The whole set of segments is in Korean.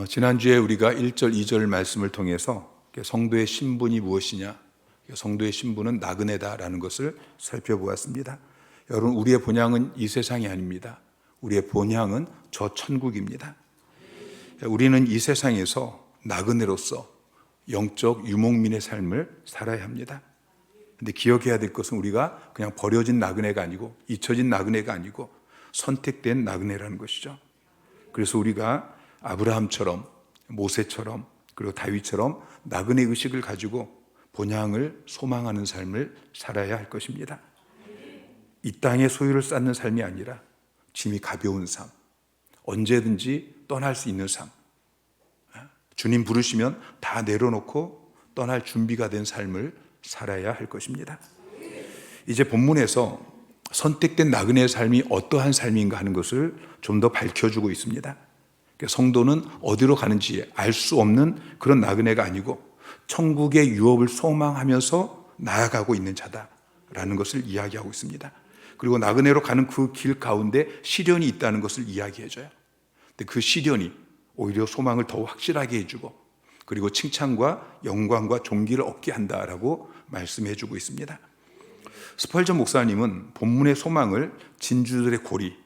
지난주에 우리가 1절, 2절 말씀을 통해서 성도의 신분이 무엇이냐, 성도의 신분은 나그네다라는 것을 살펴보았습니다. 여러분, 우리의 본향은 이 세상이 아닙니다. 우리의 본향은 저 천국입니다. 우리는 이 세상에서 나그네로서 영적 유목민의 삶을 살아야 합니다. 근데 기억해야 될 것은 우리가 그냥 버려진 나그네가 아니고 잊혀진 나그네가 아니고 선택된 나그네라는 것이죠. 그래서 우리가 아브라함처럼, 모세처럼, 그리고 다윗처럼 나그네 의식을 가지고 본향을 소망하는 삶을 살아야 할 것입니다. 이 땅의 소유를 쌓는 삶이 아니라 짐이 가벼운 삶, 언제든지 떠날 수 있는 삶, 주님 부르시면 다 내려놓고 떠날 준비가 된 삶을 살아야 할 것입니다. 이제 본문에서 선택된 나그네의 삶이 어떠한 삶인가 하는 것을 좀 더 밝혀주고 있습니다. 성도는 어디로 가는지 알 수 없는 그런 나그네가 아니고 천국의 유업을 소망하면서 나아가고 있는 자다라는 것을 이야기하고 있습니다. 그리고 나그네로 가는 그 길 가운데 시련이 있다는 것을 이야기해줘요. 근데 그 시련이 오히려 소망을 더 확실하게 해주고 그리고 칭찬과 영광과 존귀를 얻게 한다라고 말씀해주고 있습니다. 스펄전 목사님은 본문의 소망을 진주들의 고리,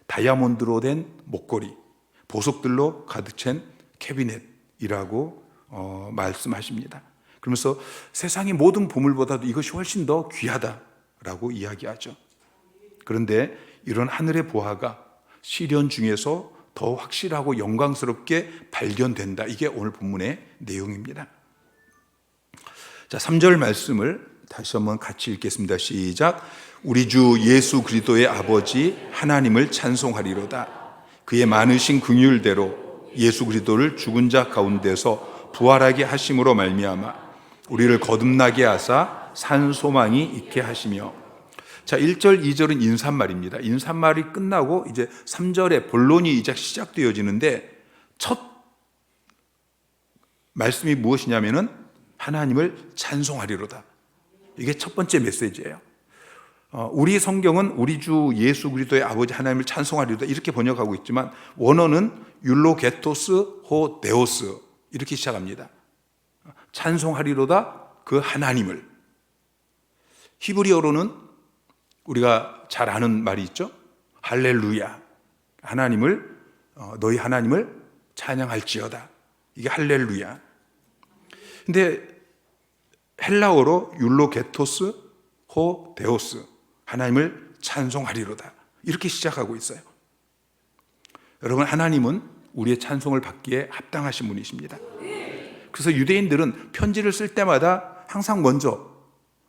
다이아몬드로 된 목걸이, 보석들로 가득 찬 캐비넷이라고 말씀하십니다. 그러면서 세상의 모든 보물보다도 이것이 훨씬 더 귀하다라고 이야기하죠. 그런데 이런 하늘의 보화가 시련 중에서 더 확실하고 영광스럽게 발견된다. 이게 오늘 본문의 내용입니다. 자, 3절 말씀을 다시 한번 같이 읽겠습니다. 시작. 우리 주 예수 그리스도의 아버지 하나님을 찬송하리로다. 그의 많으신 긍휼대로 예수 그리스도를 죽은 자 가운데서 부활하게 하심으로 말미암아 우리를 거듭나게 하사 산 소망이 있게 하시며. 자, 1절, 2절은 인사말입니다. 인사말이 끝나고 이제 3절에 본론이 이제 시작되어지는데 첫 말씀이 무엇이냐면은 하나님을 찬송하리로다. 이게 첫 번째 메시지예요. 우리 성경은 우리 주 예수 그리스도의 아버지 하나님을 찬송하리로다 이렇게 번역하고 있지만 원어는 율로게토스 호 데오스 이렇게 시작합니다. 찬송하리로다 그 하나님을. 히브리어로는 우리가 잘 아는 말이 있죠. 할렐루야. 하나님을 너희 하나님을 찬양할지어다. 이게 할렐루야. 근데 헬라어로 율로게토스 호 데오스 하나님을 찬송하리로다 이렇게 시작하고 있어요. 여러분, 하나님은 우리의 찬송을 받기에 합당하신 분이십니다. 그래서 유대인들은 편지를 쓸 때마다 항상 먼저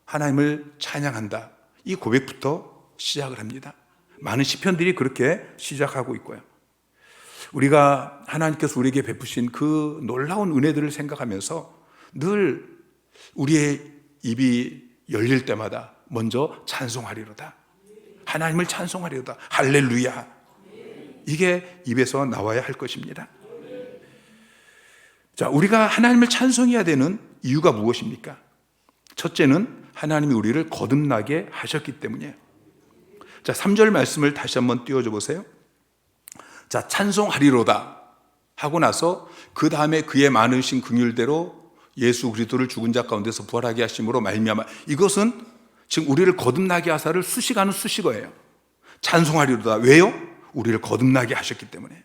하나님을 찬양한다 이 고백부터 시작을 합니다. 많은 시편들이 그렇게 시작하고 있고요. 우리가 하나님께서 우리에게 베푸신 그 놀라운 은혜들을 생각하면서 늘 우리의 입이 열릴 때마다 먼저 찬송하리로다. 하나님을 찬송하리로다. 할렐루야. 이게 입에서 나와야 할 것입니다. 자, 우리가 하나님을 찬송해야 되는 이유가 무엇입니까? 첫째는 하나님이 우리를 거듭나게 하셨기 때문이에요. 자, 3절 말씀을 다시 한번 띄워줘 보세요. 자, 찬송하리로다 하고 나서 그 다음에 그의 많으신 긍휼대로 예수 그리스도를 죽은 자 가운데서 부활하게 하심으로 말미암아. 이것은 지금 우리를 거듭나게 하사를 수식하는 수식어예요. 찬송하리로다. 왜요? 우리를 거듭나게 하셨기 때문에.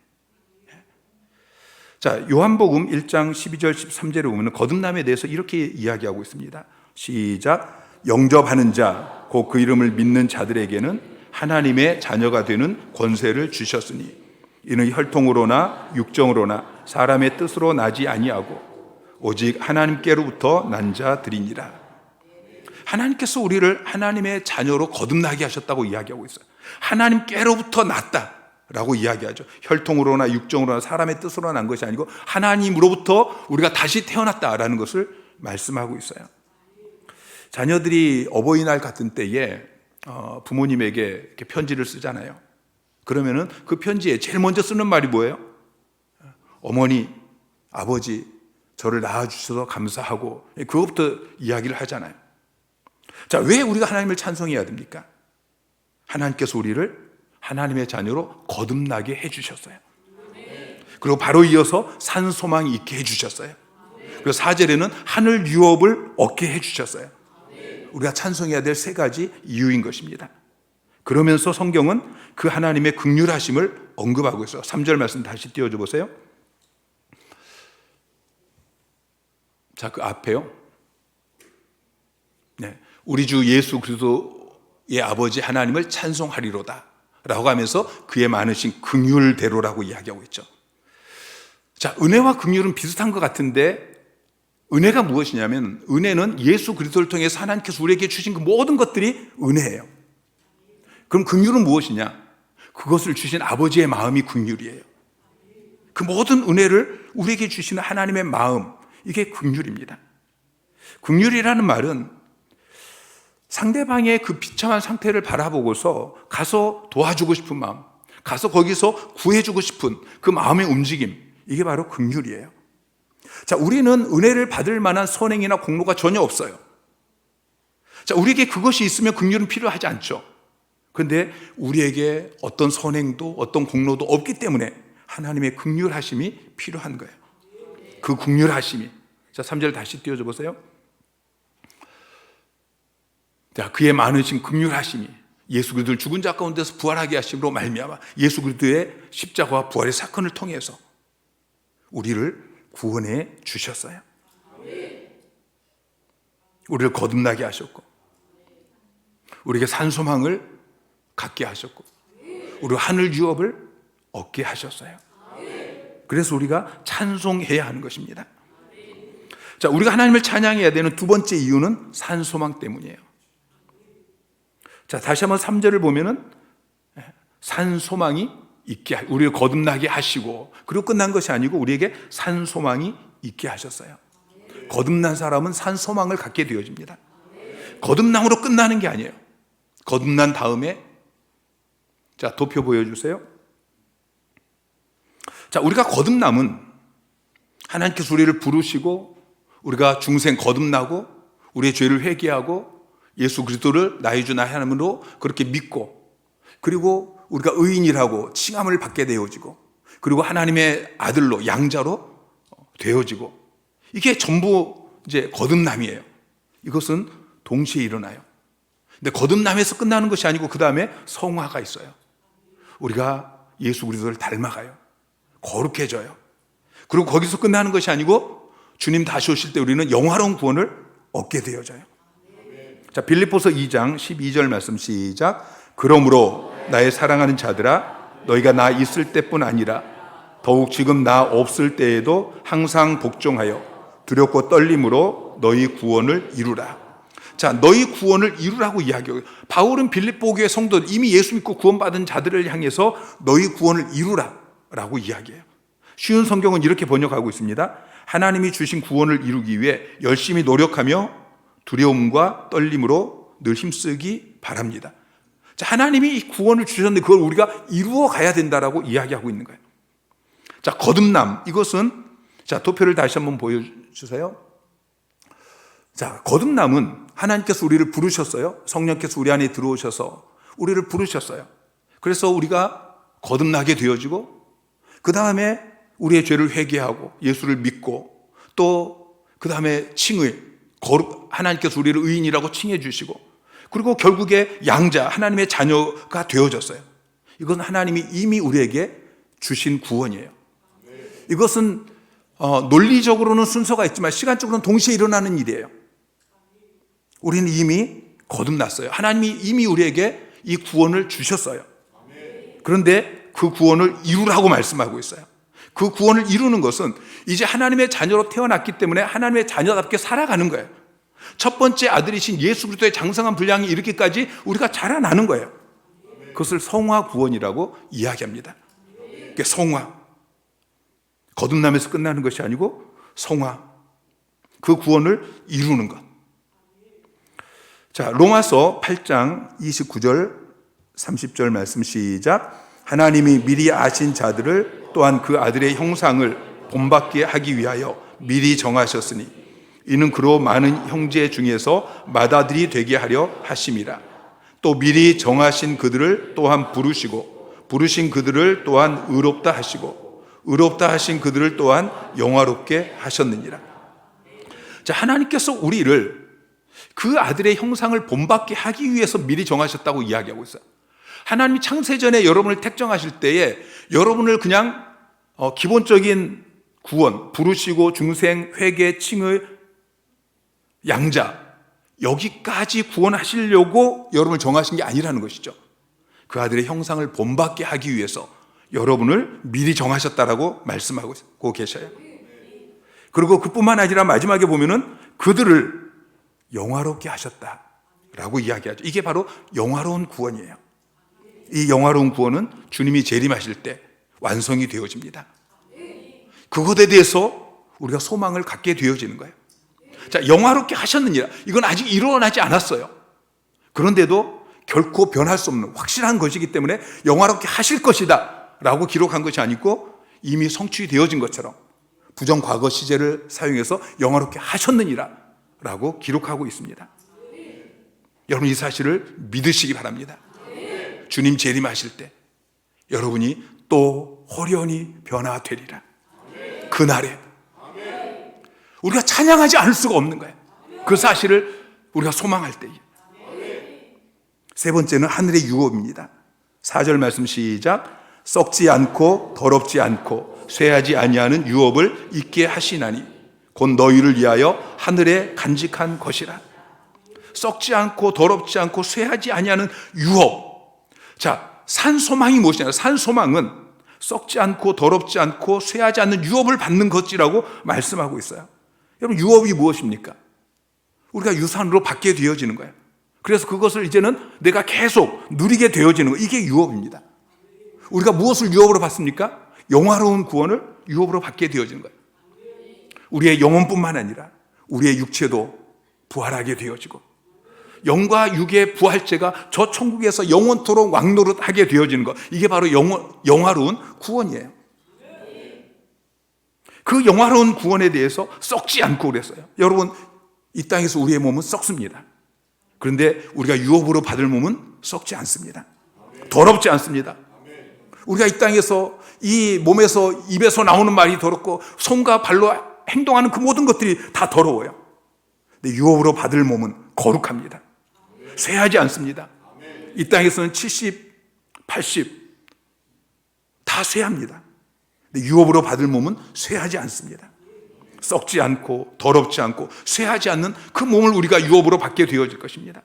자, 요한복음 1장 12절 13절에 보면 거듭남에 대해서 이렇게 이야기하고 있습니다. 시작. 영접하는 자, 곧 그 이름을 믿는 자들에게는 하나님의 자녀가 되는 권세를 주셨으니 이는 혈통으로나 육정으로나 사람의 뜻으로 나지 아니하고 오직 하나님께로부터 난 자들이니라. 하나님께서 우리를 하나님의 자녀로 거듭나게 하셨다고 이야기하고 있어요. 하나님께로부터 났다라고 이야기하죠. 혈통으로나 육정으로나 사람의 뜻으로 난 것이 아니고 하나님으로부터 우리가 다시 태어났다라는 것을 말씀하고 있어요. 자녀들이 어버이날 같은 때에 부모님에게 이렇게 편지를 쓰잖아요. 그러면은 그 편지에 제일 먼저 쓰는 말이 뭐예요? 어머니, 아버지, 저를 낳아주셔서 감사하고, 그것부터 이야기를 하잖아요. 자, 왜 우리가 하나님을 찬송해야 됩니까? 하나님께서 우리를 하나님의 자녀로 거듭나게 해주셨어요. 그리고 바로 이어서 산 소망이 있게 해주셨어요. 그리고 4절에는 하늘 유업을 얻게 해주셨어요. 우리가 찬송해야 될 세 가지 이유인 것입니다. 그러면서 성경은 그 하나님의 긍휼하심을 언급하고 있어요. 3절 말씀 다시 띄워줘 보세요. 자, 그 앞에요. 네, 우리 주 예수 그리스도의 아버지 하나님을 찬송하리로다 라고 하면서 그의 많으신 긍휼대로라고 이야기하고 있죠. 자, 은혜와 긍휼은 비슷한 것 같은데 은혜가 무엇이냐면 은혜는 예수 그리스도를 통해서 하나님께서 우리에게 주신 그 모든 것들이 은혜예요. 그럼 긍휼은 무엇이냐? 그것을 주신 아버지의 마음이 긍휼이에요. 그 모든 은혜를 우리에게 주시는 하나님의 마음, 이게 긍휼입니다. 긍휼이라는 말은 상대방의 그 비참한 상태를 바라보고서 가서 도와주고 싶은 마음, 가서 거기서 구해주고 싶은 그 마음의 움직임, 이게 바로 긍휼이에요. 자, 우리는 은혜를 받을 만한 선행이나 공로가 전혀 없어요. 자, 우리에게 그것이 있으면 긍휼은 필요하지 않죠. 그런데 우리에게 어떤 선행도 어떤 공로도 없기 때문에 하나님의 긍휼하심이 필요한 거예요. 그 긍휼하심이. 자, 3절 다시 띄워줘 보세요. 자, 그의 많으신 긍휼하심이 예수 그리스도를 죽은 자 가운데서 부활하게 하심으로 말미암아 예수 그리스도의 십자가와 부활의 사건을 통해서 우리를 구원해 주셨어요. 우리를 거듭나게 하셨고 우리에게 산소망을 갖게 하셨고 우리 하늘 유업을 얻게 하셨어요. 그래서 우리가 찬송해야 하는 것입니다. 자, 우리가 하나님을 찬양해야 되는 두 번째 이유는 산소망 때문이에요. 자, 다시 한번 3절을 보면은 산소망이 있게, 우리를 거듭나게 하시고, 그리고 끝난 것이 아니고 우리에게 산소망이 있게 하셨어요. 거듭난 사람은 산소망을 갖게 되어집니다. 거듭남으로 끝나는 게 아니에요. 거듭난 다음에, 자, 도표 보여주세요. 자, 우리가 거듭남은 하나님께서 우리를 부르시고 우리가 중생 거듭나고 우리의 죄를 회개하고 예수 그리스도를 나의 주 나의 하나님으로 그렇게 믿고 그리고 우리가 의인이라고 칭함을 받게 되어지고 그리고 하나님의 아들로 양자로 되어지고 이게 전부 이제 거듭남이에요. 이것은 동시에 일어나요. 근데 거듭남에서 끝나는 것이 아니고 그 다음에 성화가 있어요. 우리가 예수 그리스도를 닮아가요. 거룩해져요. 그리고 거기서 끝나는 것이 아니고 주님 다시 오실 때 우리는 영화로운 구원을 얻게 되어져요. 자, 빌립보서 2장 12절 말씀 시작. 그러므로 나의 사랑하는 자들아 너희가 나 있을 때뿐 아니라 더욱 지금 나 없을 때에도 항상 복종하여 두렵고 떨림으로 너희 구원을 이루라. 자, 너희 구원을 이루라고 이야기해요. 바울은 빌립보 교회 성도 이미 예수 믿고 구원받은 자들을 향해서 너희 구원을 이루라라고 이야기해요. 쉬운 성경은 이렇게 번역하고 있습니다. 하나님이 주신 구원을 이루기 위해 열심히 노력하며 두려움과 떨림으로 늘 힘쓰기 바랍니다. 자, 하나님이 이 구원을 주셨는데 그걸 우리가 이루어 가야 된다라고 이야기하고 있는 거예요. 자, 거듭남, 이것은 자, 도표를 다시 한번 보여주세요. 자, 거듭남은 하나님께서 우리를 부르셨어요. 성령께서 우리 안에 들어오셔서 우리를 부르셨어요. 그래서 우리가 거듭나게 되어지고 그 다음에 우리의 죄를 회개하고 예수를 믿고 또 그 다음에 칭의, 거룩, 하나님께서 우리를 의인이라고 칭해 주시고 그리고 결국에 양자, 하나님의 자녀가 되어졌어요. 이건 하나님이 이미 우리에게 주신 구원이에요. 이것은 논리적으로는 순서가 있지만 시간적으로는 동시에 일어나는 일이에요. 우리는 이미 거듭났어요. 하나님이 이미 우리에게 이 구원을 주셨어요. 그런데 그 구원을 이루라고 말씀하고 있어요. 그 구원을 이루는 것은 이제 하나님의 자녀로 태어났기 때문에 하나님의 자녀답게 살아가는 거예요. 첫 번째 아들이신 예수 그리스도의 장성한 분량이 이르기까지 우리가 자라나는 거예요. 그것을 성화 구원이라고 이야기합니다. 그게 성화. 거듭남에서 끝나는 것이 아니고 성화. 그 구원을 이루는 것. 자, 로마서 8장 29절 30절 말씀 시작. 하나님이 미리 아신 자들을 또한 그 아들의 형상을 본받게 하기 위하여 미리 정하셨으니 이는 그로 많은 형제 중에서 맏아들이 되게 하려 하심이라. 또 미리 정하신 그들을 또한 부르시고 부르신 그들을 또한 의롭다 하시고 의롭다 하신 그들을 또한 영화롭게 하셨느니라. 자, 하나님께서 우리를 그 아들의 형상을 본받게 하기 위해서 미리 정하셨다고 이야기하고 있어요. 하나님이 창세전에 여러분을 택정하실 때에 여러분을 그냥 기본적인 구원, 부르시고 중생, 회개, 칭의, 양자, 여기까지 구원하시려고 여러분을 정하신 게 아니라는 것이죠. 그 아들의 형상을 본받게 하기 위해서 여러분을 미리 정하셨다라고 말씀하고 계셔요. 그리고 그뿐만 아니라 마지막에 보면은 그들을 영화롭게 하셨다라고 이야기하죠. 이게 바로 영화로운 구원이에요. 이 영화로운 구원은 주님이 재림하실 때 완성이 되어집니다. 그것에 대해서 우리가 소망을 갖게 되어지는 거예요. 자, 영화롭게 하셨느니라. 이건 아직 일어나지 않았어요. 그런데도 결코 변할 수 없는 확실한 것이기 때문에 영화롭게 하실 것이다 라고 기록한 것이 아니고 이미 성취되어진 것처럼 부정과거 시제를 사용해서 영화롭게 하셨느니라 라고 기록하고 있습니다. 여러분, 이 사실을 믿으시기 바랍니다. 주님 재림하실 때 여러분이 또 호련히 변화되리라. 그날에 우리가 찬양하지 않을 수가 없는 거예요. 그 사실을 우리가 소망할 때에. 세 번째는 하늘의 유업입니다. 4절 말씀 시작. 썩지 않고 더럽지 않고 쇠하지 아니하는 유업을 있게 하시나니 곧 너희를 위하여 하늘에 간직한 것이라. 썩지 않고 더럽지 않고 쇠하지 아니하는 유업. 자, 산소망이 무엇이냐? 산소망은 썩지 않고 더럽지 않고 쇠하지 않는 유업을 받는 것이라고 말씀하고 있어요. 여러분, 유업이 무엇입니까? 우리가 유산으로 받게 되어지는 거예요. 그래서 그것을 이제는 내가 계속 누리게 되어지는 거예요. 이게 유업입니다. 우리가 무엇을 유업으로 받습니까? 영화로운 구원을 유업으로 받게 되어지는 거예요. 우리의 영혼뿐만 아니라 우리의 육체도 부활하게 되어지고 영과 육의 부활체가 저 천국에서 영원토록 왕노릇하게 되어지는 것, 이게 바로 영화로운 구원이에요. 그 영화로운 구원에 대해서 썩지 않고 그랬어요. 여러분, 이 땅에서 우리의 몸은 썩습니다. 그런데 우리가 유업으로 받을 몸은 썩지 않습니다. 더럽지 않습니다. 우리가 이 땅에서 이 몸에서 입에서 나오는 말이 더럽고 손과 발로 행동하는 그 모든 것들이 다 더러워요. 근데 유업으로 받을 몸은 거룩합니다. 쇠하지 않습니다. 이 땅에서는 70, 80 다 쇠합니다. 근데 유업으로 받을 몸은 쇠하지 않습니다. 썩지 않고 더럽지 않고 쇠하지 않는 그 몸을 우리가 유업으로 받게 되어질 것입니다.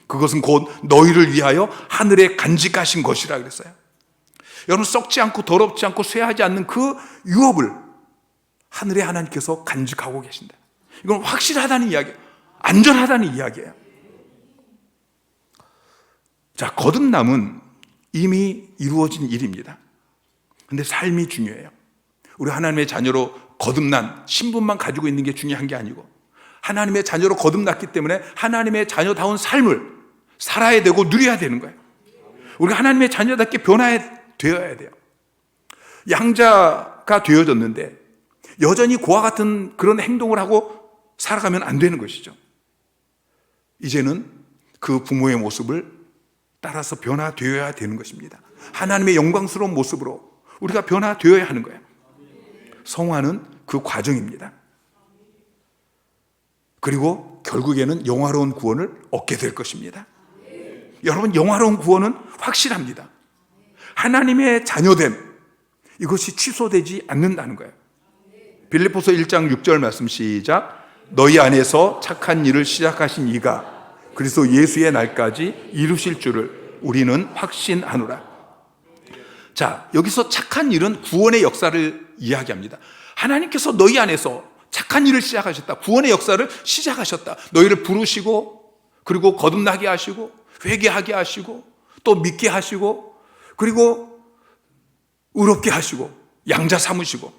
그것은 곧 너희를 위하여 하늘에 간직하신 것이라 그랬어요. 여러분, 썩지 않고 더럽지 않고 쇠하지 않는 그 유업을 하늘에 하나님께서 간직하고 계신다. 이건 확실하다는 이야기예요. 안전하다는 이야기예요. 자, 거듭남은 이미 이루어진 일입니다. 근데 삶이 중요해요. 우리 하나님의 자녀로 거듭난 신분만 가지고 있는 게 중요한 게 아니고 하나님의 자녀로 거듭났기 때문에 하나님의 자녀다운 삶을 살아야 되고 누려야 되는 거예요. 우리가 하나님의 자녀답게 변화되어야 돼요. 양자가 되어졌는데 여전히 그와 같은 그런 행동을 하고 살아가면 안 되는 것이죠. 이제는 그 부모의 모습을 따라서 변화되어야 되는 것입니다. 하나님의 영광스러운 모습으로 우리가 변화되어야 하는 거예요. 성화는 그 과정입니다. 그리고 결국에는 영화로운 구원을 얻게 될 것입니다. 여러분, 영화로운 구원은 확실합니다. 하나님의 자녀됨, 이것이 취소되지 않는다는 거예요. 빌립보서 1장 6절 말씀 시작. 너희 안에서 착한 일을 시작하신 이가 그리스도 예수의 날까지 이루실 줄을 우리는 확신하노라. 자, 여기서 착한 일은 구원의 역사를 이야기합니다. 하나님께서 너희 안에서 착한 일을 시작하셨다. 구원의 역사를 시작하셨다. 너희를 부르시고 그리고 거듭나게 하시고 회개하게 하시고 또 믿게 하시고 그리고 의롭게 하시고 양자 삼으시고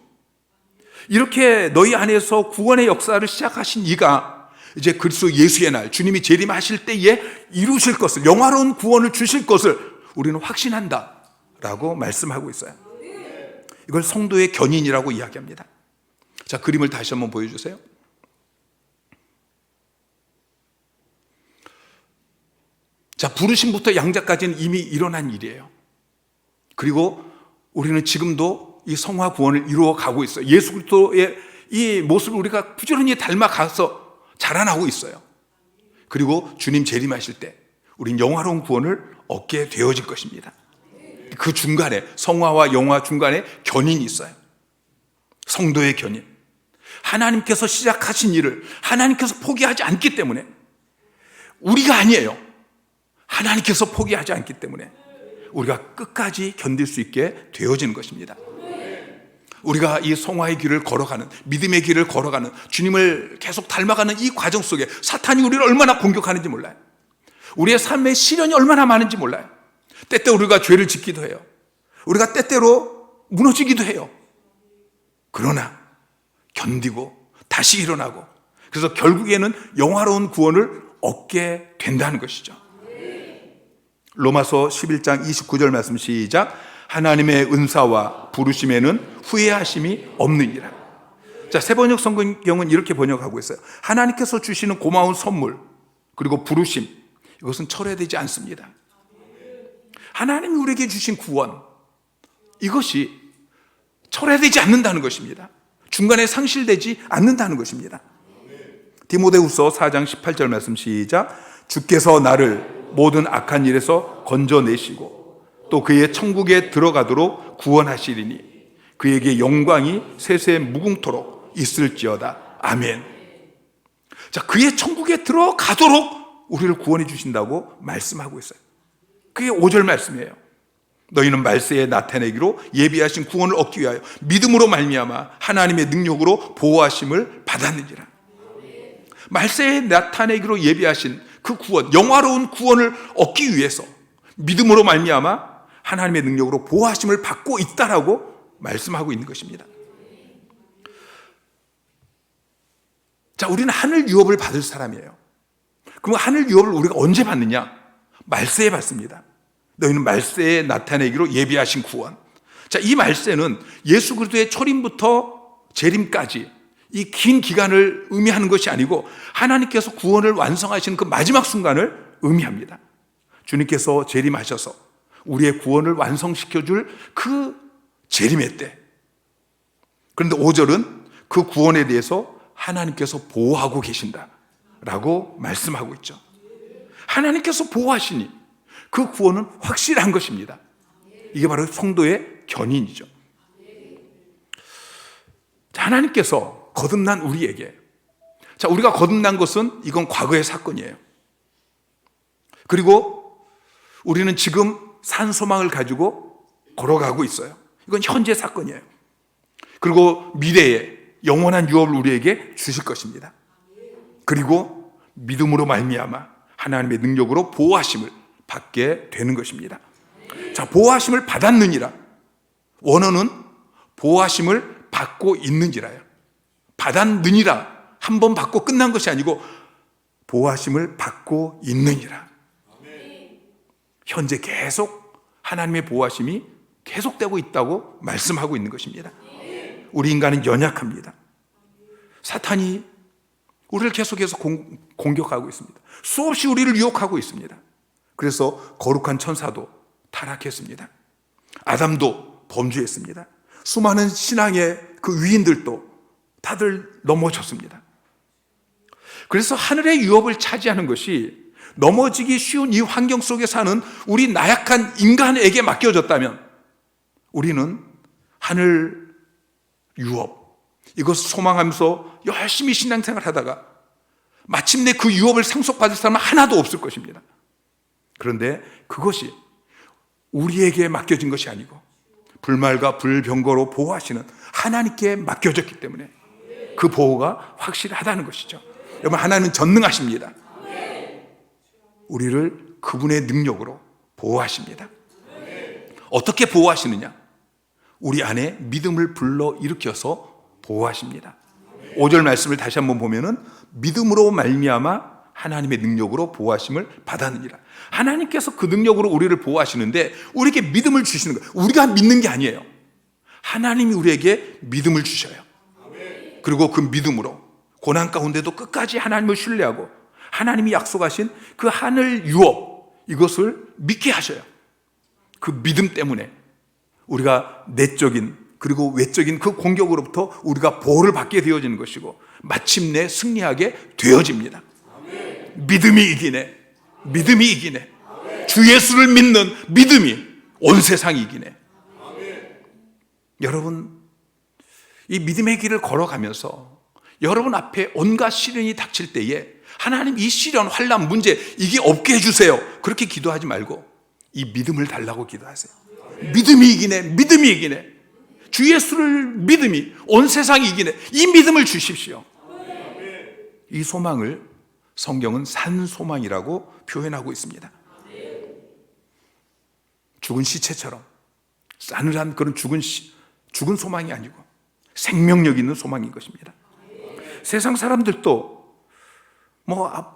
이렇게 너희 안에서 구원의 역사를 시작하신 이가 이제 그리스도 예수의 날 주님이 재림하실 때에 이루실 것을, 영화로운 구원을 주실 것을 우리는 확신한다 라고 말씀하고 있어요. 이걸 성도의 견인이라고 이야기합니다. 자, 그림을 다시 한번 보여주세요. 자, 부르심부터 양자까지는 이미 일어난 일이에요. 그리고 우리는 지금도 이 성화 구원을 이루어 가고 있어요. 예수 그리스도의 이 모습을 우리가 부지런히 닮아가서 자라나고 있어요. 그리고 주님 재림하실 때 우린 영화로운 구원을 얻게 되어질 것입니다. 그 중간에, 성화와 영화 중간에 견인이 있어요. 성도의 견인. 하나님께서 시작하신 일을 하나님께서 포기하지 않기 때문에, 우리가 아니에요. 하나님께서 포기하지 않기 때문에 우리가 끝까지 견딜 수 있게 되어지는 것입니다. 우리가 이 성화의 길을 걸어가는, 믿음의 길을 걸어가는, 주님을 계속 닮아가는 이 과정 속에 사탄이 우리를 얼마나 공격하는지 몰라요. 우리의 삶의 시련이 얼마나 많은지 몰라요. 때때로 우리가 죄를 짓기도 해요. 우리가 때때로 무너지기도 해요. 그러나 견디고 다시 일어나고, 그래서 결국에는 영화로운 구원을 얻게 된다는 것이죠. 로마서 11장 29절 말씀 시작. 하나님의 은사와 부르심에는 후회하심이 없느니라. 자, 새번역 성경은 이렇게 번역하고 있어요. 하나님께서 주시는 고마운 선물, 그리고 부르심, 이것은 철회되지 않습니다. 하나님이 우리에게 주신 구원, 이것이 철회되지 않는다는 것입니다. 중간에 상실되지 않는다는 것입니다. 디모데후서 4장 18절 말씀 시작. 주께서 나를 모든 악한 일에서 건져내시고 또 그의 천국에 들어가도록 구원하시리니 그에게 영광이 세세 무궁토록 있을지어다. 아멘. 자, 그의 천국에 들어가도록 우리를 구원해 주신다고 말씀하고 있어요. 그게 5절 말씀이에요. 너희는 말세에 나타내기로 예비하신 구원을 얻기 위하여 믿음으로 말미암아 하나님의 능력으로 보호하심을 받았느니라. 말세에 나타내기로 예비하신 그 구원, 영화로운 구원을 얻기 위해서 믿음으로 말미암아 하나님의 능력으로 보호하심을 받고 있다라고 말씀하고 있는 것입니다. 자, 우리는 하늘 유업을 받을 사람이에요. 그럼 하늘 유업을 우리가 언제 받느냐? 말세에 받습니다. 너희는 말세에 나타내기로 예비하신 구원. 자, 이 말세는 예수 그리스도의 초림부터 재림까지 이 긴 기간을 의미하는 것이 아니고 하나님께서 구원을 완성하시는 그 마지막 순간을 의미합니다. 주님께서 재림하셔서 우리의 구원을 완성시켜줄 그 재림의 때. 그런데 5절은 그 구원에 대해서 하나님께서 보호하고 계신다라고 말씀하고 있죠. 하나님께서 보호하시니 그 구원은 확실한 것입니다. 이게 바로 성도의 견인이죠. 자, 하나님께서 거듭난 우리에게, 자, 우리가 거듭난 것은 이건 과거의 사건이에요. 그리고 우리는 지금 산 소망을 가지고 걸어가고 있어요. 이건 현재 사건이에요. 그리고 미래에 영원한 유업을 우리에게 주실 것입니다. 그리고 믿음으로 말미암아 하나님의 능력으로 보호하심을 받게 되는 것입니다. 자, 보호하심을 받았느니라. 원어는 보호하심을 받고 있는지라요. 받았느니라. 한 번 받고 끝난 것이 아니고 보호하심을 받고 있느니라. 현재 계속 하나님의 보호하심이 계속되고 있다고 말씀하고 있는 것입니다. 우리 인간은 연약합니다. 사탄이 우리를 계속해서 공격하고 있습니다. 수없이 우리를 유혹하고 있습니다. 그래서 거룩한 천사도 타락했습니다. 아담도 범죄했습니다. 수많은 신앙의 그 위인들도 다들 넘어졌습니다. 그래서 하늘의 유업을 차지하는 것이 넘어지기 쉬운 이 환경 속에 사는 우리 나약한 인간에게 맡겨졌다면 우리는 하늘 유업, 이것을 소망하면서 열심히 신앙생활 하다가 마침내 그 유업을 상속받을 사람은 하나도 없을 것입니다. 그런데 그것이 우리에게 맡겨진 것이 아니고 불말과 불병거로 보호하시는 하나님께 맡겨졌기 때문에 그 보호가 확실하다는 것이죠. 여러분, 하나님은 전능하십니다. 우리를 그분의 능력으로 보호하십니다. 어떻게 보호하시느냐? 우리 안에 믿음을 불러일으켜서 보호하십니다. 5절 말씀을 다시 한번 보면은 믿음으로 말미암아 하나님의 능력으로 보호하심을 받았느니라. 하나님께서 그 능력으로 우리를 보호하시는데 우리에게 믿음을 주시는 거예요. 우리가 믿는 게 아니에요. 하나님이 우리에게 믿음을 주셔요. 그리고 그 믿음으로 고난 가운데도 끝까지 하나님을 신뢰하고 하나님이 약속하신 그 하늘 유업, 이것을 믿게 하셔요. 그 믿음 때문에 우리가 내적인 그리고 외적인 그 공격으로부터 우리가 보호를 받게 되어지는 것이고 마침내 승리하게 되어집니다. 믿음이 이기네. 믿음이 이기네. 주 예수를 믿는 믿음이 온 세상이 이기네. 여러분, 이 믿음의 길을 걸어가면서 여러분 앞에 온갖 시련이 닥칠 때에 하나님 이 시련, 환난, 문제 이게 없게 해주세요. 그렇게 기도하지 말고 이 믿음을 달라고 기도하세요. 믿음이 이기네. 믿음이 이기네. 주 예수를 믿음이 온 세상이 이기네. 이 믿음을 주십시오. 이 소망을 성경은 산 소망이라고 표현하고 있습니다. 죽은 시체처럼 싸늘한 그런 죽은 소망이 아니고 생명력 있는 소망인 것입니다. 세상 사람들도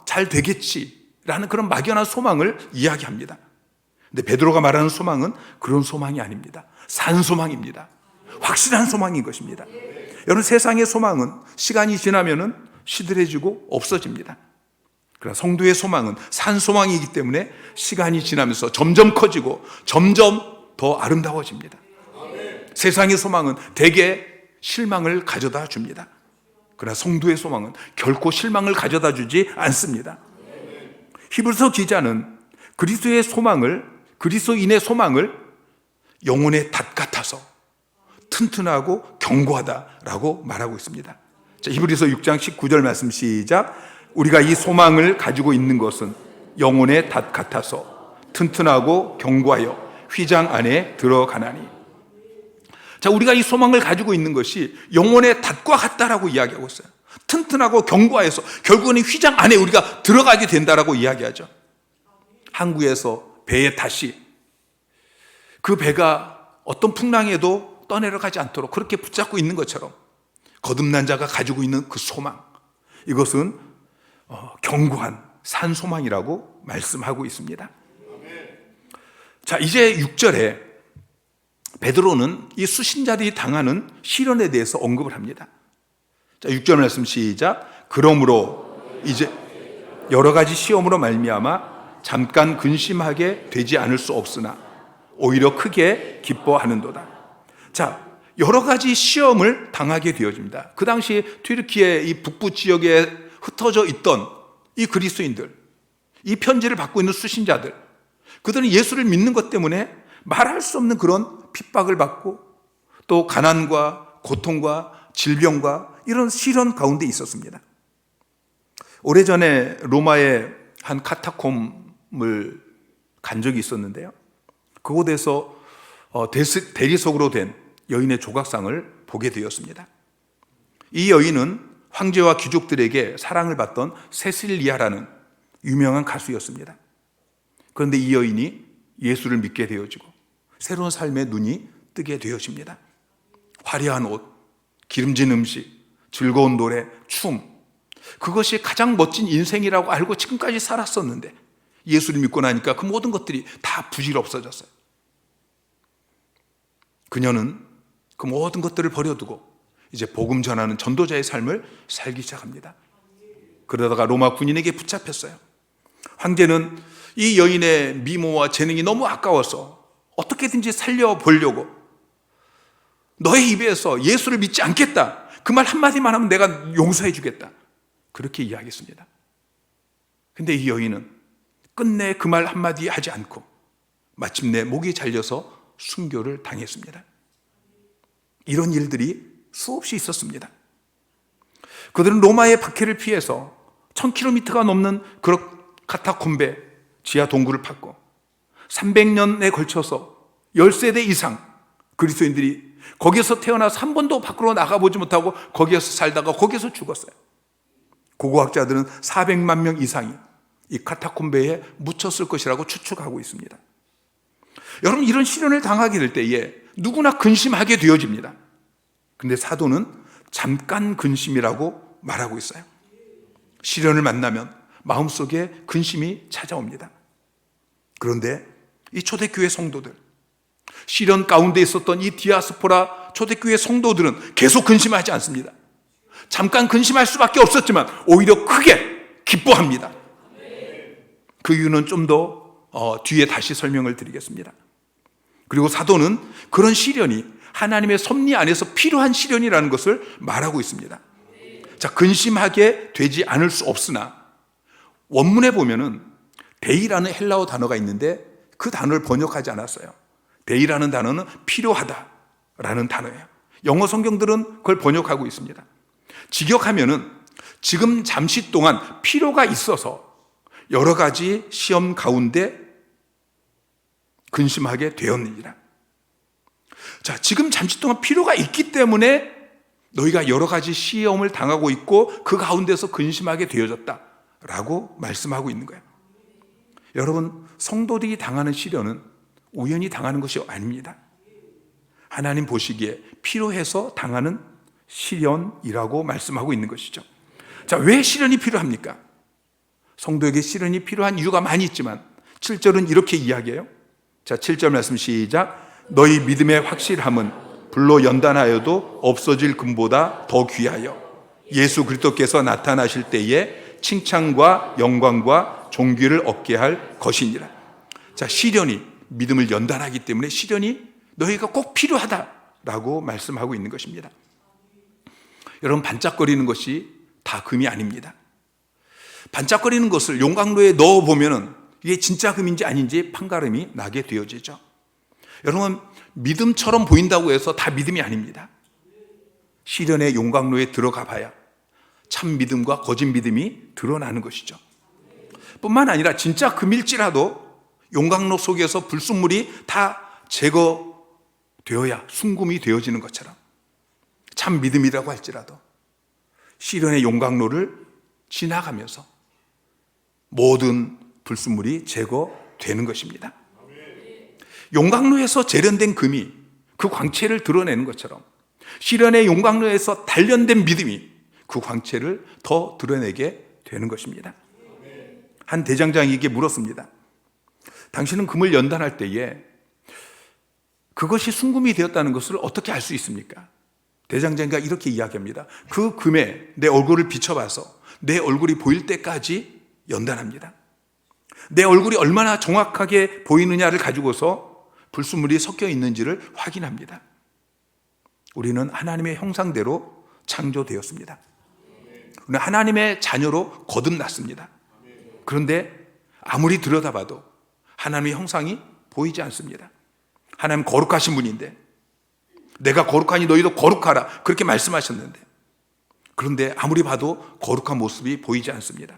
잘 되겠지라는 그런 막연한 소망을 이야기합니다. 근데 베드로가 말하는 소망은 그런 소망이 아닙니다. 산 소망입니다. 확실한 소망인 것입니다. 여러분, 세상의 소망은 시간이 지나면은 시들해지고 없어집니다. 그러나 성도의 소망은 산 소망이기 때문에 시간이 지나면서 점점 커지고 점점 더 아름다워집니다. 세상의 소망은 대개 실망을 가져다 줍니다. 그러나 성도의 소망은 결코 실망을 가져다 주지 않습니다. 히브리서 기자는 그리스도인의 소망을 영혼의 닷 같아서 튼튼하고 견고하다라고 말하고 있습니다. 자, 히브리서 6장 19절 말씀 시작. 우리가 이 소망을 가지고 있는 것은 영혼의 닷 같아서 튼튼하고 견고하여 휘장 안에 들어가나니. 자, 우리가 이 소망을 가지고 있는 것이 영혼의 닷과 같다라고 이야기하고 있어요. 튼튼하고 견고해서 결국은 휘장 안에 우리가 들어가게 된다라고 이야기하죠. 항구에서 배의 닷이 그 배가 어떤 풍랑에도 떠내려가지 않도록 그렇게 붙잡고 있는 것처럼 거듭난 자가 가지고 있는 그 소망, 이것은 견고한 산 소망이라고 말씀하고 있습니다. 자, 이제 6절에 베드로는 이 수신자들이 당하는 시련에 대해서 언급을 합니다. 자, 6절 말씀 시작. 그러므로 이제 여러 가지 시험으로 말미암아 잠깐 근심하게 되지 않을 수 없으나 오히려 크게 기뻐하는도다. 자, 여러 가지 시험을 당하게 되어집니다. 그 당시 튀르키예 이 북부 지역에 흩어져 있던 이 그리스도인들, 이 편지를 받고 있는 수신자들, 그들은 예수를 믿는 것 때문에 말할 수 없는 그런 핍박을 받고 또 가난과 고통과 질병과 이런 시련 가운데 있었습니다. 오래전에 로마의 한 카타콤을 간 적이 있었는데요. 그곳에서 대리석으로 된 여인의 조각상을 보게 되었습니다. 이 여인은 황제와 귀족들에게 사랑을 받던 세실리아라는 유명한 가수였습니다. 그런데 이 여인이 예수를 믿게 되어지고 새로운 삶의 눈이 뜨게 되어집니다. 화려한 옷, 기름진 음식, 즐거운 노래, 춤, 그것이 가장 멋진 인생이라고 알고 지금까지 살았었는데 예수를 믿고 나니까 그 모든 것들이 다 부질없어졌어요. 그녀는 그 모든 것들을 버려두고 이제 복음 전하는 전도자의 삶을 살기 시작합니다. 그러다가 로마 군인에게 붙잡혔어요. 황제는 이 여인의 미모와 재능이 너무 아까워서 어떻게든지 살려보려고 너의 입에서 예수를 믿지 않겠다, 그 말 한마디만 하면 내가 용서해 주겠다, 그렇게 이야기했습니다. 근데 이 여인은 끝내 그 말 한마디 하지 않고 마침내 목이 잘려서 순교를 당했습니다. 이런 일들이 수없이 있었습니다. 그들은 로마의 박해를 피해서 1000km가 넘는 그런 카타콤베 지하 동굴을 팠고 300년에 걸쳐서 10세대 이상 그리스도인들이 거기에서 태어나서 한 번도 밖으로 나가보지 못하고 거기에서 살다가 거기에서 죽었어요. 고고학자들은 400만 명 이상이 이 카타콤베에 묻혔을 것이라고 추측하고 있습니다. 여러분, 이런 시련을 당하게 될 때에 누구나 근심하게 되어집니다. 근데 사도는 잠깐 근심이라고 말하고 있어요. 시련을 만나면 마음속에 근심이 찾아옵니다. 그런데 이 초대교회 성도들, 시련 가운데 있었던 이 디아스포라 초대교회 성도들은 계속 근심하지 않습니다. 잠깐 근심할 수밖에 없었지만 오히려 크게 기뻐합니다. 그 이유는 좀 더 뒤에 다시 설명을 드리겠습니다. 그리고 사도는 그런 시련이 하나님의 섭리 안에서 필요한 시련이라는 것을 말하고 있습니다. 자, 근심하게 되지 않을 수 없으나 원문에 보면은 데이라는 헬라어 단어가 있는데 그 단어를 번역하지 않았어요. 데이라는 단어는 필요하다라는 단어예요. 영어 성경들은 그걸 번역하고 있습니다. 직역하면은 지금 잠시 동안 필요가 있어서 여러 가지 시험 가운데 근심하게 되었느니라. 자, 지금 잠시 동안 필요가 있기 때문에 너희가 여러 가지 시험을 당하고 있고 그 가운데서 근심하게 되어졌다라고 말씀하고 있는 거예요. 여러분, 성도들이 당하는 시련은 우연히 당하는 것이 아닙니다. 하나님 보시기에 필요해서 당하는 시련이라고 말씀하고 있는 것이죠. 자, 왜 시련이 필요합니까? 성도에게 시련이 필요한 이유가 많이 있지만 7절은 이렇게 이야기해요. 자, 7절 말씀 시작. 너희 믿음의 확실함은 불로 연단하여도 없어질 금보다 더 귀하여 예수 그리스도께서 나타나실 때에 칭찬과 영광과 존귀를 얻게 할 것이니라. 자, 시련이 믿음을 연단하기 때문에 시련이 너희가 꼭 필요하다라고 말씀하고 있는 것입니다. 여러분, 반짝거리는 것이 다 금이 아닙니다. 반짝거리는 것을 용광로에 넣어보면 이게 진짜 금인지 아닌지 판가름이 나게 되어지죠. 여러분, 믿음처럼 보인다고 해서 다 믿음이 아닙니다. 시련의 용광로에 들어가 봐야 참 믿음과 거짓 믿음이 드러나는 것이죠. 뿐만 아니라 진짜 금일지라도 용광로 속에서 불순물이 다 제거되어야 순금이 되어지는 것처럼 참 믿음이라고 할지라도 시련의 용광로를 지나가면서 모든 불순물이 제거되는 것입니다. 용광로에서 재련된 금이 그 광채를 드러내는 것처럼 시련의 용광로에서 단련된 믿음이 그 광채를 더 드러내게 되는 것입니다. 한 대장장이에게 물었습니다. 당신은 금을 연단할 때에 그것이 순금이 되었다는 것을 어떻게 알 수 있습니까? 대장장이가 이렇게 이야기합니다. 그 금에 내 얼굴을 비춰봐서 내 얼굴이 보일 때까지 연단합니다. 내 얼굴이 얼마나 정확하게 보이느냐를 가지고서 불순물이 섞여 있는지를 확인합니다. 우리는 하나님의 형상대로 창조되었습니다. 우리는 하나님의 자녀로 거듭났습니다. 그런데 아무리 들여다봐도 하나님의 형상이 보이지 않습니다. 하나님 거룩하신 분인데 내가 거룩하니 너희도 거룩하라 그렇게 말씀하셨는데 그런데 아무리 봐도 거룩한 모습이 보이지 않습니다.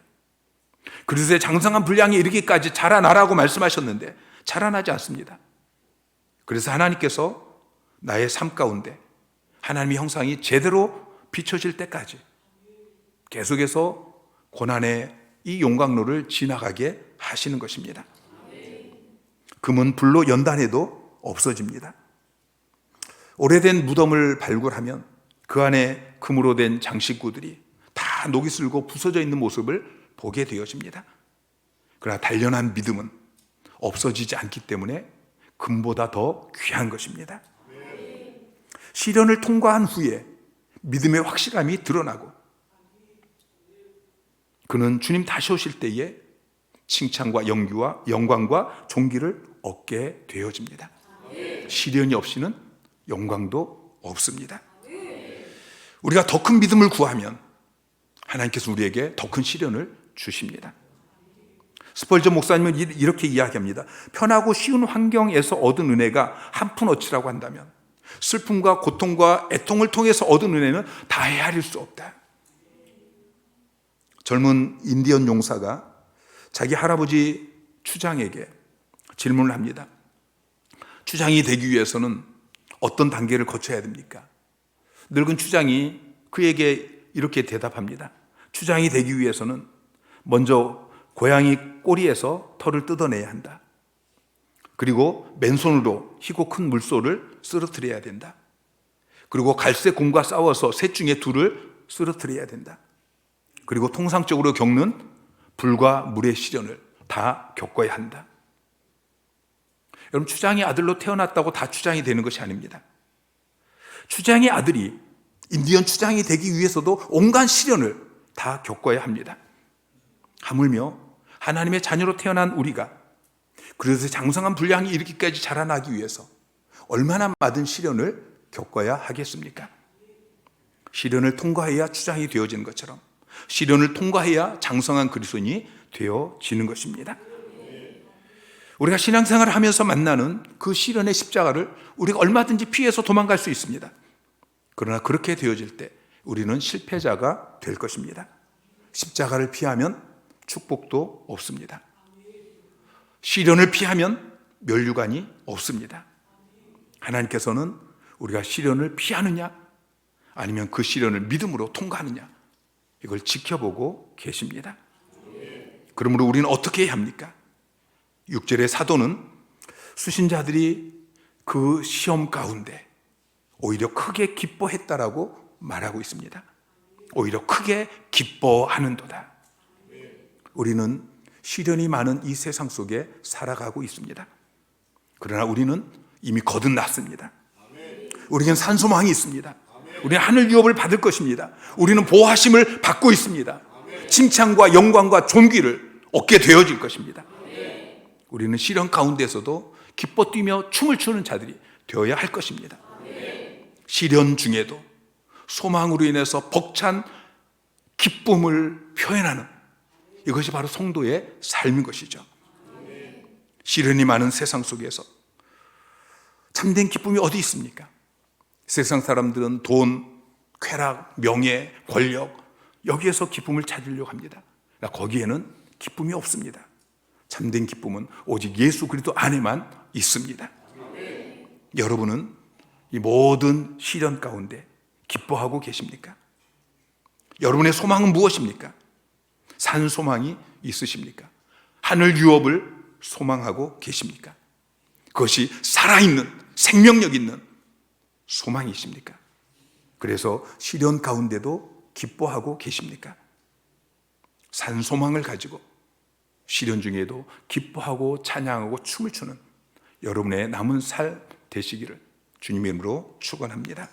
그리스도의 장성한 분량에 이르기까지 자라나라고 말씀하셨는데 자라나지 않습니다. 그래서 하나님께서 나의 삶 가운데 하나님의 형상이 제대로 비춰질 때까지 계속해서 고난의 이 용광로를 지나가게 하시는 것입니다. 금은 불로 연단해도 없어집니다. 오래된 무덤을 발굴하면 그 안에 금으로 된 장식구들이 다 녹이 슬고 부서져 있는 모습을 보게 되어집니다. 그러나 단련한 믿음은 없어지지 않기 때문에 금보다 더 귀한 것입니다. 시련을 통과한 후에 믿음의 확실함이 드러나고 그는 주님 다시 오실 때에 칭찬과 영광과 존귀를 얻게 되어집니다. 시련이 없이는 영광도 없습니다. 우리가 더 큰 믿음을 구하면 하나님께서 우리에게 더 큰 시련을 주십니다. 스펄전 목사님은 이렇게 이야기합니다. 편하고 쉬운 환경에서 얻은 은혜가 한 푼 어치라고 한다면 슬픔과 고통과 애통을 통해서 얻은 은혜는 다 헤아릴 수 없다. 젊은 인디언 용사가 자기 할아버지 추장에게 질문을 합니다. 추장이 되기 위해서는 어떤 단계를 거쳐야 됩니까? 늙은 추장이 그에게 이렇게 대답합니다. 추장이 되기 위해서는 먼저 고양이 꼬리에서 털을 뜯어내야 한다. 그리고 맨손으로 희고 큰 물소를 쓰러뜨려야 된다. 그리고 갈색 곰과 싸워서 셋 중에 둘을 쓰러뜨려야 된다. 그리고 통상적으로 겪는 불과 물의 시련을 다 겪어야 한다. 여러분, 추장의 아들로 태어났다고 다 추장이 되는 것이 아닙니다. 추장의 아들이 인디언 추장이 되기 위해서도 온갖 시련을 다 겪어야 합니다. 하물며 하나님의 자녀로 태어난 우리가 그래서 장성한 분량이 이르기까지 자라나기 위해서 얼마나 많은 시련을 겪어야 하겠습니까? 시련을 통과해야 주장이 되어지는 것처럼 시련을 통과해야 장성한 그리스도인이 되어지는 것입니다. 우리가 신앙생활을 하면서 만나는 그 시련의 십자가를 우리가 얼마든지 피해서 도망갈 수 있습니다. 그러나 그렇게 되어질 때 우리는 실패자가 될 것입니다. 십자가를 피하면 축복도 없습니다. 시련을 피하면 면류관이 없습니다. 하나님께서는 우리가 시련을 피하느냐 아니면 그 시련을 믿음으로 통과하느냐 이걸 지켜보고 계십니다. 그러므로 우리는 어떻게 해야 합니까? 6절의 사도는 수신자들이 그 시험 가운데 오히려 크게 기뻐했다라고 말하고 있습니다. 오히려 크게 기뻐하는도다. 우리는 시련이 많은 이 세상 속에 살아가고 있습니다. 그러나 우리는 이미 거듭났습니다. 우리는 산소망이 있습니다. 우리는 하늘 유업을 받을 것입니다. 우리는 보호하심을 받고 있습니다. 칭찬과 영광과 존귀를 얻게 되어질 것입니다. 우리는 시련 가운데서도 기뻐 뛰며 춤을 추는 자들이 되어야 할 것입니다. 시련 중에도 소망으로 인해서 벅찬 기쁨을 표현하는 이것이 바로 성도의 삶인 것이죠. 시련이 많은 세상 속에서 참된 기쁨이 어디 있습니까? 세상 사람들은 돈, 쾌락, 명예, 권력 여기에서 기쁨을 찾으려고 합니다. 거기에는 기쁨이 없습니다. 참된 기쁨은 오직 예수 그리스도 안에만 있습니다. 여러분은 이 모든 시련 가운데 기뻐하고 계십니까? 여러분의 소망은 무엇입니까? 산 소망이 있으십니까? 하늘 유업을 소망하고 계십니까? 그것이 살아있는 생명력 있는 소망이십니까? 그래서 시련 가운데도 기뻐하고 계십니까? 산 소망을 가지고 시련 중에도 기뻐하고 찬양하고 춤을 추는 여러분의 남은 살 되시기를 주님의 이름으로 축원합니다.